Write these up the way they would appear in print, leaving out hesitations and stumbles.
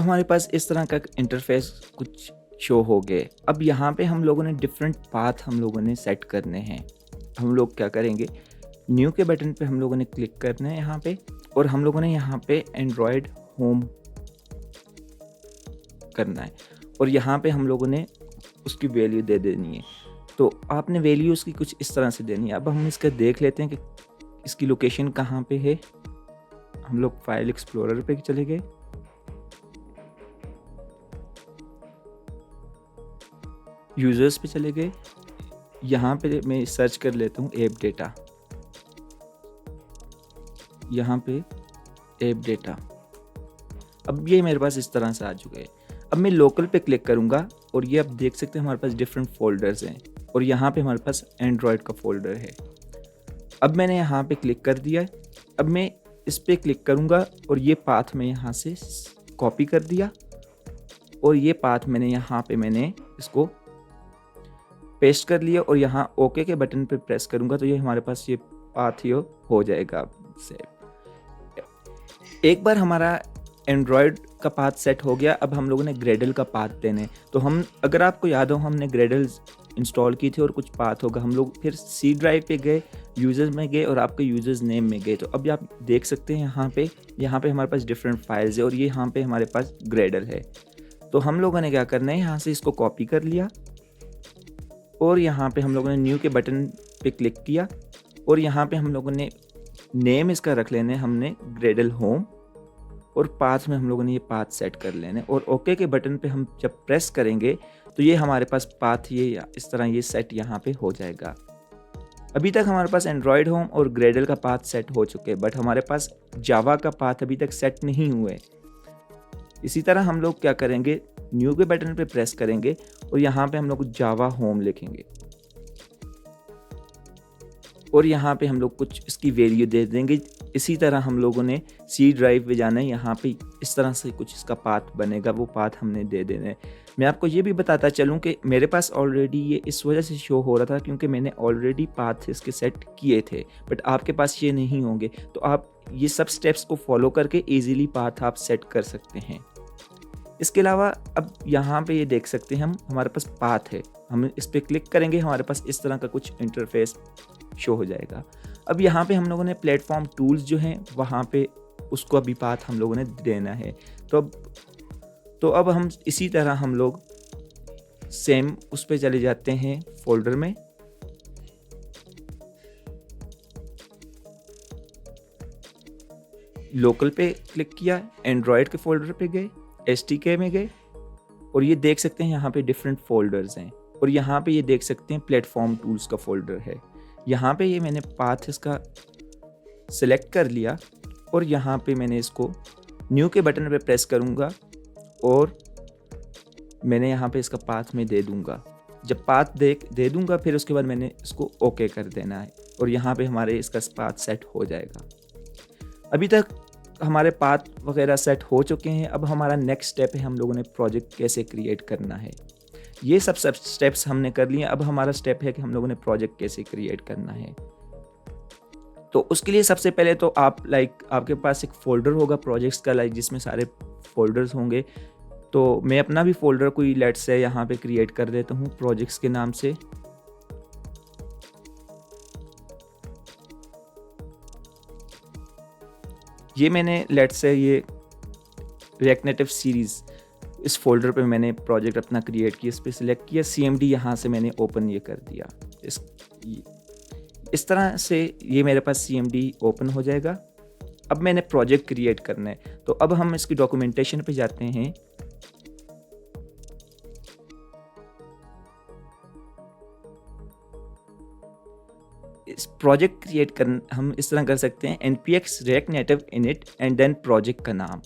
हमारे पास इस तरह का इंटरफेस कुछ शो हो गए। अब यहाँ पे हम लोगों ने डिफरेंट पाथ हम लोगों ने सेट करने हैं। हम लोग क्या करेंगे, न्यू के बटन पे हम लोगों ने क्लिक करना है यहाँ पे, और हम लोगों ने यहाँ पे एंड्रॉयड होम करना है, और यहाँ पे हम लोगों ने उसकी वैल्यू दे देनी है। तो आपने वैल्यू उसकी कुछ इस तरह से देनी है। अब हम इसका देख लेते हैं कि इसकी लोकेशन कहाँ पे है। हम लोग फाइल एक्सप्लोरर पे चले गए, यूजर्स पे चले गए, यहाँ पे मैं सर्च कर लेता हूँ ऐप डेटा, यहाँ पे ऐप डेटा। अब ये मेरे पास इस तरह से आ चुका है। अब मैं लोकल पे क्लिक करूँगा और ये आप देख सकते हैं हमारे पास डिफरेंट फोल्डर्स हैं, और यहाँ पे हमारे पास एंड्रॉयड का फोल्डर है। अब मैंने यहाँ पे क्लिक कर दिया है। अब मैं इस पे क्लिक करूँगा और ये पाथ मैं यहाँ से कॉपी कर दिया, और ये पाथ मैंने यहाँ पे मैंने इसको पेस्ट कर लिया, और यहाँ ओके के बटन पे प्रेस करूँगा तो ये हमारे पास ये पाथ ये हो जाएगा सेव। एक बार हमारा एंड्रॉयड का पाथ सेट हो गया। अब हम लोगों ने ग्रेडल का पाथ देने, तो हम, अगर आपको याद हो, हमने ग्रेडल इंस्टॉल की थी और कुछ पाथ होगा। हम लोग फिर सी ड्राइव पे गए, यूजर्स में गए और आपके यूजर्स नेम में गए। तो अब आप देख सकते हैं यहाँ पे हमारे पास डिफरेंट फाइल्स है, और ये यहाँ पे हमारे पास ग्रेडल है। तो हम लोगों ने क्या करना है, यहाँ से इसको कॉपी कर लिया, और यहाँ पे हम लोगों ने न्यू के बटन पे क्लिक किया, और यहाँ पे हम लोगों ने नेम इसका रख लेने, हमने ग्रेडल होम, और पाथ में हम लोगों ने ये पाथ सेट कर लेने, और ओके के बटन पे हम जब प्रेस करेंगे तो ये हमारे पास पाथ ये इस तरह ये सेट यहाँ पे हो जाएगा। अभी तक हमारे पास एंड्रॉयड होम और ग्रेडल का पाथ सेट हो चुके हैं, बट हमारे पास जावा का पाथ अभी तक सेट नहीं हुए। इसी तरह हम लोग क्या करेंगे, न्यू के बटन पे प्रेस करेंगे और यहाँ पे हम लोग जावा होम लिखेंगे, और यहाँ पे हम लोग कुछ इसकी वैल्यू दे देंगे। इसी तरह हम लोगों ने सी ड्राइव पे जाना है, यहाँ पे इस तरह से कुछ इसका पाथ बनेगा, वो पाथ हमने दे देना है। मैं आपको ये भी बताता चलूँ कि मेरे पास ऑलरेडी ये इस वजह से शो हो रहा था क्योंकि मैंने ऑलरेडी पाथ इसके सेट किए थे, बट आपके पास ये नहीं होंगे। तो आप ये सब स्टेप्स को फॉलो करके ईजिली पाथ आप सेट कर सकते हैं। इसके अलावा अब यहाँ पे ये देख सकते हैं हम, हमारे पास पाथ है, हम इस पर क्लिक करेंगे, हमारे पास इस तरह का कुछ इंटरफेस शो हो जाएगा। अब यहाँ पे हम लोगों ने प्लेटफॉर्म टूल्स जो हैं वहाँ पे उसको अभी पाथ हम लोगों ने देना है। तो अब हम इसी तरह हम लोग सेम उस पे चले जाते हैं फोल्डर में, लोकल पे क्लिक किया, एंड्रॉयड के फोल्डर पे गए, SDK में गए, और ये देख सकते हैं यहाँ पे डिफरेंट फोल्डर्स हैं, और यहाँ पे ये देख सकते हैं प्लेटफॉर्म टूल्स का फोल्डर है। यहाँ पे ये मैंने पाथ इसका सिलेक्ट कर लिया, और यहाँ पे मैंने इसको न्यू के बटन पे प्रेस करूँगा, और मैंने यहाँ पे इसका पाथ में दे दूँगा। जब पाथ दे दूँगा फिर उसके बाद मैंने इसको ओके कर देना है, और यहाँ पे हमारे इसका पाथ सेट हो जाएगा। अभी तक हमारे पाथ वगैरह सेट हो चुके हैं। अब हमारा नेक्स्ट स्टेप है, हम लोगों ने प्रोजेक्ट कैसे क्रिएट करना है। ये सब स्टेप्स हमने कर लिए। अब हमारा स्टेप है कि हम लोगों ने प्रोजेक्ट कैसे क्रिएट करना है। तो उसके लिए सबसे पहले तो आपके पास एक फोल्डर होगा प्रोजेक्ट्स का, जिसमें सारे फोल्डर्स होंगे। तो मैं अपना भी फोल्डर कोई लेट्स से यहाँ पे क्रिएट कर देता हूँ प्रोजेक्ट्स के नाम से। ये मैंने लेट्स से ये रिएक्ट नेटिव सीरीज इस फोल्डर पे मैंने प्रोजेक्ट अपना क्रिएट किया, इस पर सिलेक्ट किया, CMD यहाँ से मैंने ओपन ये कर दिया। इस तरह से ये मेरे पास CMD ओपन हो जाएगा। अब मैंने प्रोजेक्ट क्रिएट करना है, तो अब हम इसकी डॉक्यूमेंटेशन पे जाते हैं। इस प्रोजेक्ट क्रिएट कर हम इस तरह कर सकते हैं, npx react native init and then project का नाम।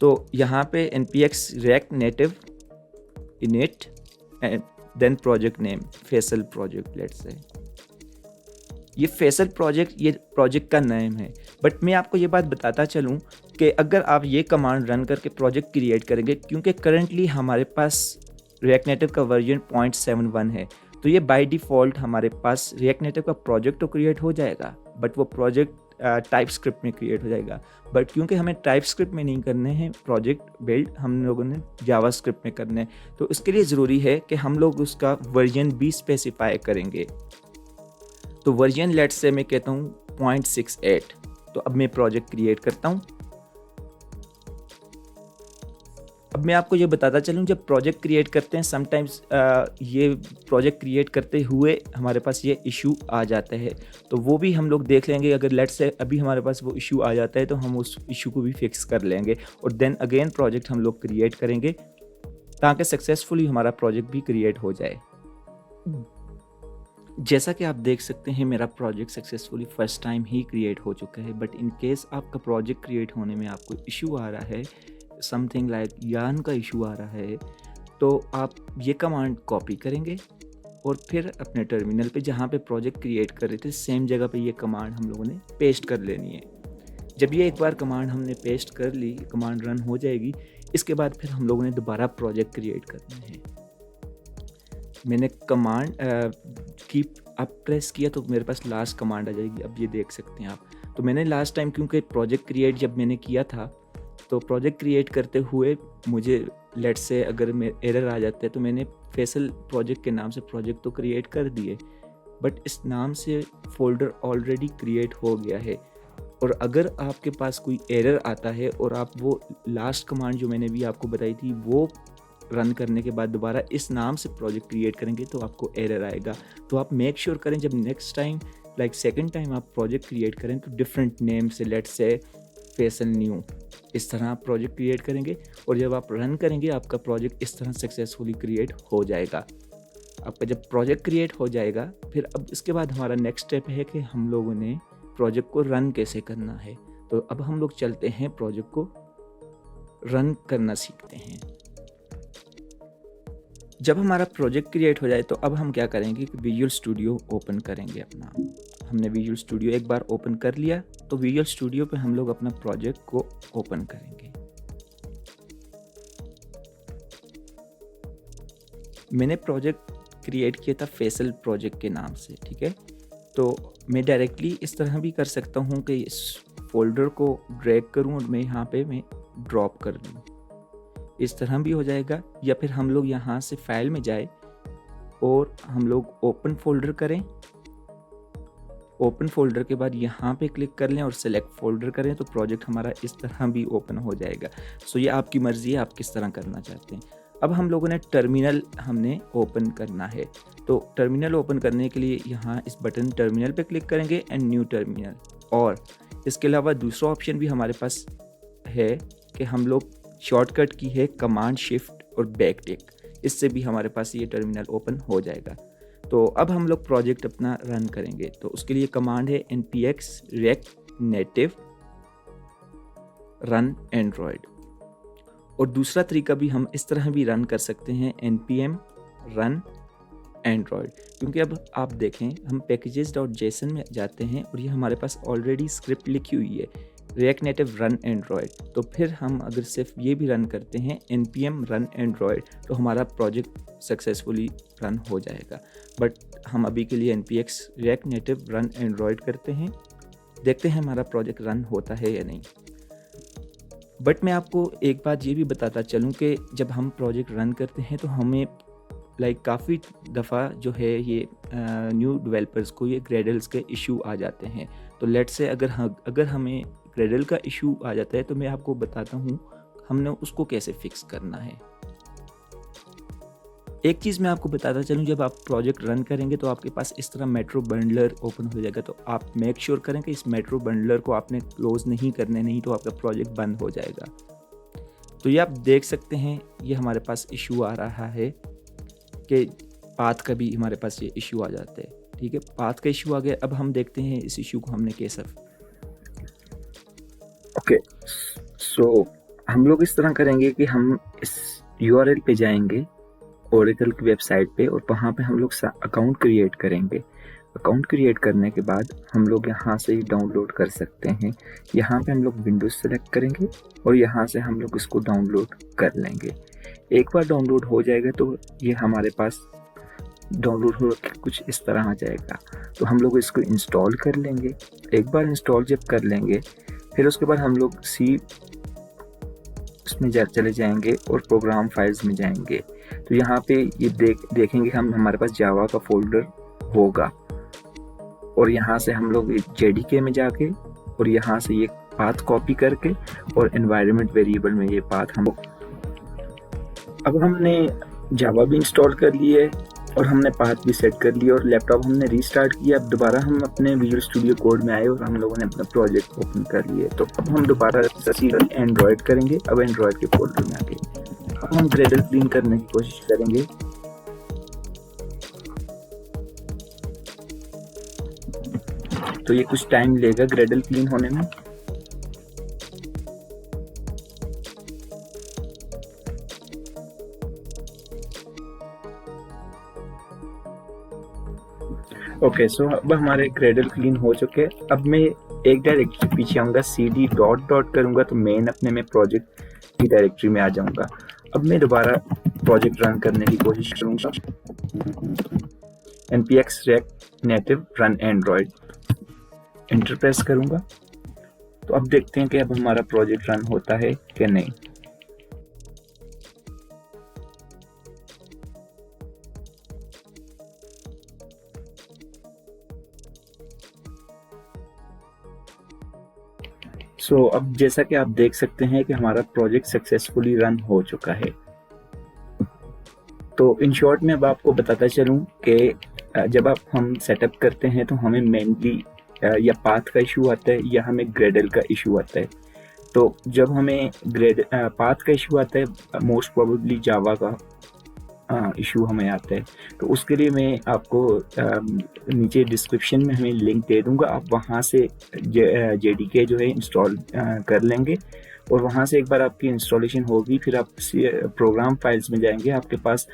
तो यहाँ पे npx react native init and then project name Faisal project let's say. ये फैसल प्रोजेक्ट ये प्रोजेक्ट का नेम है। बट मैं आपको ये बात बताता चलूँ कि अगर आप ये कमांड रन करके प्रोजेक्ट क्रिएट करेंगे, क्योंकि करंटली हमारे पास रिएक्ट नेटिव का वर्जन 0.71 है, तो ये बाय डिफ़ॉल्ट हमारे पास रिएक्ट नेटिव का प्रोजेक्ट तो क्रिएट हो जाएगा, बट वो प्रोजेक्ट टाइप स्क्रिप्ट में क्रिएट हो जाएगा। बट क्योंकि हमें टाइप स्क्रिप्ट में नहीं करने हैं प्रोजेक्ट बिल्ड, हम लोगों ने जावा स्क्रिप्ट में करने हैं, तो इसके लिए ज़रूरी है कि हम लोग उसका वर्जन भी स्पेसिफाई करेंगे। तो वर्जन लेट्स से मैं कहता हूँ 0.68। तो अब मैं प्रोजेक्ट क्रिएट करता हूँ। अब मैं आपको ये बताता चलूँ, जब प्रोजेक्ट क्रिएट करते हैं समटाइम्स ये प्रोजेक्ट क्रिएट करते हुए हमारे पास ये इशू आ जाता है, तो वो भी हम लोग देख लेंगे। अगर लेट्स से अभी हमारे पास वो इशू आ जाता है तो हम उस इशू को भी फिक्स कर लेंगे और देन अगेन प्रोजेक्ट हम लोग क्रिएट करेंगे ताकि सक्सेसफुली हमारा प्रोजेक्ट भी क्रिएट हो जाए। जैसा कि आप देख सकते हैं मेरा प्रोजेक्ट सक्सेसफुली फर्स्ट टाइम ही क्रिएट हो चुका है। बट इन केस आपका प्रोजेक्ट क्रिएट होने में आपको इशू आ रहा है, समथिंग लाइक यार्न का इशू आ रहा है, तो आप ये कमांड कॉपी करेंगे और फिर अपने टर्मिनल पे जहाँ पे प्रोजेक्ट क्रिएट कर रहे थे सेम जगह पे ये कमांड हम लोगों ने पेस्ट कर लेनी है। जब ये एक बार कमांड हमने पेस्ट कर ली, कमांड रन हो जाएगी। इसके बाद फिर हम लोगों ने दोबारा प्रोजेक्ट क्रिएट करना है। मैंने कमांड कीप अप प्रेस किया तो मेरे पास लास्ट कमांड आ जाएगी। अब ये देख सकते हैं आप। तो मैंने लास्ट टाइम क्योंकि प्रोजेक्ट क्रिएट जब मैंने किया था तो प्रोजेक्ट क्रिएट करते हुए मुझे लेट्स से अगर मैं एरर आ जाता है तो मैंने फैसल प्रोजेक्ट के नाम से प्रोजेक्ट तो क्रिएट कर दिए, बट इस नाम से फोल्डर ऑलरेडी क्रिएट हो गया है। और अगर आपके पास कोई एरर आता है और आप वो लास्ट कमांड जो मैंने भी आपको बताई थी वो रन करने के बाद दोबारा इस नाम से प्रोजेक्ट क्रिएट करेंगे तो आपको एरर आएगा। तो आप मेक श्योर करें जब next time like second time आप प्रोजेक्ट क्रिएट करें तो डिफरेंट नेम से, लेट्स से फैसल न्यू, इस तरह आप प्रोजेक्ट क्रिएट करेंगे और जब आप रन करेंगे आपका प्रोजेक्ट इस तरह सक्सेसफुली क्रिएट हो जाएगा। आपका जब प्रोजेक्ट क्रिएट हो जाएगा फिर अब इसके बाद हमारा नेक्स्ट स्टेप है कि हम लोगों ने प्रोजेक्ट को रन कैसे करना है। तो अब हम लोग चलते हैं प्रोजेक्ट को रन करना सीखते हैं। जब हमारा प्रोजेक्ट क्रिएट हो जाए तो अब हम क्या करेंगे कि विजुअल स्टूडियो ओपन करेंगे अपना। हमने विजुअल स्टूडियो एक बार ओपन कर लिया तो विजुअल स्टूडियो पे हम लोग अपना प्रोजेक्ट को ओपन करेंगे। मैंने प्रोजेक्ट क्रिएट किया था फैसल प्रोजेक्ट के नाम से, ठीक है। तो मैं डायरेक्टली इस तरह भी कर सकता हूँ कि इस फोल्डर को ड्रैग करूँ और मैं यहाँ पे मैं ड्रॉप कर दूँ, इस तरह भी हो जाएगा। या फिर हम लोग यहाँ से फाइल में जाए और हम लोग ओपन फोल्डर करें। ओपन फोल्डर के बाद यहाँ पे क्लिक कर लें और सेलेक्ट फोल्डर करें तो प्रोजेक्ट हमारा इस तरह भी ओपन हो जाएगा। सो ये आपकी मर्ज़ी है आप किस तरह करना चाहते हैं। अब हम लोगों ने टर्मिनल हमने ओपन करना है। तो टर्मिनल ओपन करने के लिए यहाँ इस बटन टर्मिनल पे क्लिक करेंगे एंड न्यू टर्मिनल। और इसके अलावा दूसरा ऑप्शन भी हमारे पास है कि हम लोग शॉर्टकट की है कमांड शिफ्ट और बैक टिक, इससे भी हमारे पास ये टर्मिनल ओपन हो जाएगा। तो अब हम लोग प्रोजेक्ट अपना रन करेंगे। तो उसके लिए कमांड है npx react native run android। और दूसरा तरीका भी हम इस तरह भी रन कर सकते हैं npm run android। क्योंकि अब आप देखें हम packages.json में जाते हैं और ये हमारे पास ऑलरेडी स्क्रिप्ट लिखी हुई है react native run android। तो फिर हम अगर सिर्फ ये भी रन करते हैं npm run android तो हमारा प्रोजेक्ट सक्सेसफुली रन हो जाएगा। बट हम अभी के लिए npx react native run android करते हैं, देखते हैं हमारा प्रोजेक्ट रन होता है या नहीं। बट मैं आपको एक बात ये भी बताता चलूँ कि जब हम प्रोजेक्ट रन करते हैं तो हमें काफ़ी दफ़ा जो है ये न्यू डेवलपर्स को ये ग्रेडल्स के इशू आ जाते हैं। तो लेट्स से अगर हमें ग्रेडल का इशू आ जाता है तो मैं आपको बताता हूँ हमने उसको कैसे फिक्स करना है। एक चीज़ मैं आपको बताता चलूँ, जब आप प्रोजेक्ट रन करेंगे तो आपके पास इस तरह मेट्रो बंडलर ओपन हो जाएगा। तो आप मेक श्योर करें कि इस मेट्रो बंडलर को आपने क्लोज नहीं करने, नहीं तो आपका प्रोजेक्ट बंद हो जाएगा। तो ये आप देख सकते हैं ये हमारे पास इशू आ रहा है कि पाथ का भी हमारे पास ये इशू आ जाता है, ठीक है। पाथ का इशू आ गया। अब हम देखते हैं इस इशू को हमने कैसे ओके। सो हम लोग इस तरह करेंगे कि हम इस URL पे जाएंगे ओरेकल की वेबसाइट पे और वहाँ पे हम लोग अकाउंट क्रिएट करेंगे। अकाउंट क्रिएट करने के बाद हम लोग यहाँ से डाउनलोड कर सकते हैं। यहाँ पे हम लोग विंडोज सेलेक्ट करेंगे और यहाँ से हम लोग इसको डाउनलोड कर लेंगे। एक बार डाउनलोड हो जाएगा तो ये हमारे पास डाउनलोड हो के कुछ इस तरह आ जाएगा। तो हम लोग इसको इंस्टॉल कर लेंगे। एक बार इंस्टॉल जब कर लेंगे फिर उसके बाद हम लोग सी उसमें चले जाएंगे और प्रोग्राम फाइल्स में जाएंगे। तो यहाँ पे ये देखेंगे हम हमारे पास जावा का फोल्डर होगा और यहाँ से हम लोग JDK में जाके और यहाँ से ये पाथ कॉपी करके और एनवायरनमेंट वेरिएबल में ये पाथ हम अब हमने जावा भी इंस्टॉल कर ली है और हमने पाथ भी सेट कर लिया और लैपटॉप हमने रीस्टार्ट किया। अब दोबारा हम अपने विजुअल स्टूडियो कोड में आए और हम लोगों ने अपना प्रोजेक्ट ओपन कर लिए। तो अब हम दोबारा एंड्रॉयड करेंगे। अब एंड्रॉयड के फोल्डर में आके अब हम ग्रेडल क्लीन करने की कोशिश करेंगे। तो ये कुछ टाइम लेगा ग्रेडल क्लीन होने में। ओके सो अब हमारे ग्रेडल क्लीन हो चुके हैं। अब मैं एक डायरेक्टरी पीछे आऊँगा, cd डॉट करूँगा तो मेन अपने में प्रोजेक्ट की डायरेक्टरी में आ जाऊँगा। अब मैं दोबारा प्रोजेक्ट रन करने की कोशिश करूँगा। npx react native run android enter press करूँगा। तो अब देखते हैं कि अब हमारा प्रोजेक्ट रन होता है कि नहीं। अब जैसा कि आप देख सकते हैं कि हमारा प्रोजेक्ट सक्सेसफुली रन हो चुका है। तो इन शॉर्ट में अब आपको बताता चलूं कि जब हम सेटअप करते हैं तो हमें मेनली या पाथ का इशू आता है या हमें ग्रेडल का इशू आता है। तो जब हमें पाथ का इशू आता है मोस्ट प्रोबेबली जावा का इशू हमें आता है। तो उसके लिए मैं आपको नीचे डिस्क्रिप्शन में हमें लिंक दे दूंगा। आप वहां से JDK जो है इंस्टॉल कर लेंगे और वहां से एक बार आपकी इंस्टॉलेशन होगी फिर आप प्रोग्राम फाइल्स में जाएंगे। आपके पास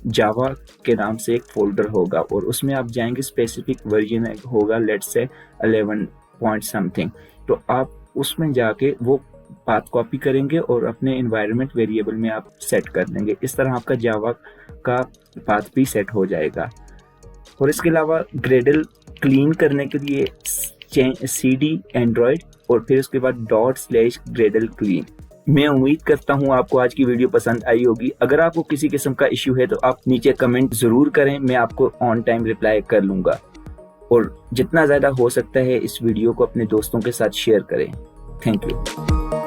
जावा के नाम से एक फोल्डर होगा और उसमें आप जाएंगे, स्पेसिफिक वर्जन होगा लेट्स से 11 पॉइंट समथिंग। तो आप उसमें जाके वो पाथ कॉपी करेंगे और अपने एनवायरनमेंट वेरिएबल में आप सेट कर देंगे। इस तरह आपका जावा का पाथ भी सेट हो जाएगा। और इसके अलावा ग्रेडल क्लीन करने के लिए cd एंड्रॉयड और फिर उसके बाद ./gradle clean। मैं उम्मीद करता हूँ आपको आज की वीडियो पसंद आई होगी। अगर आपको किसी किस्म का इश्यू है तो आप नीचे कमेंट जरूर करें, मैं आपको ऑन टाइम रिप्लाई कर लूँगा। और जितना ज़्यादा हो सकता है इस वीडियो को अपने दोस्तों के साथ शेयर करें। Thank you.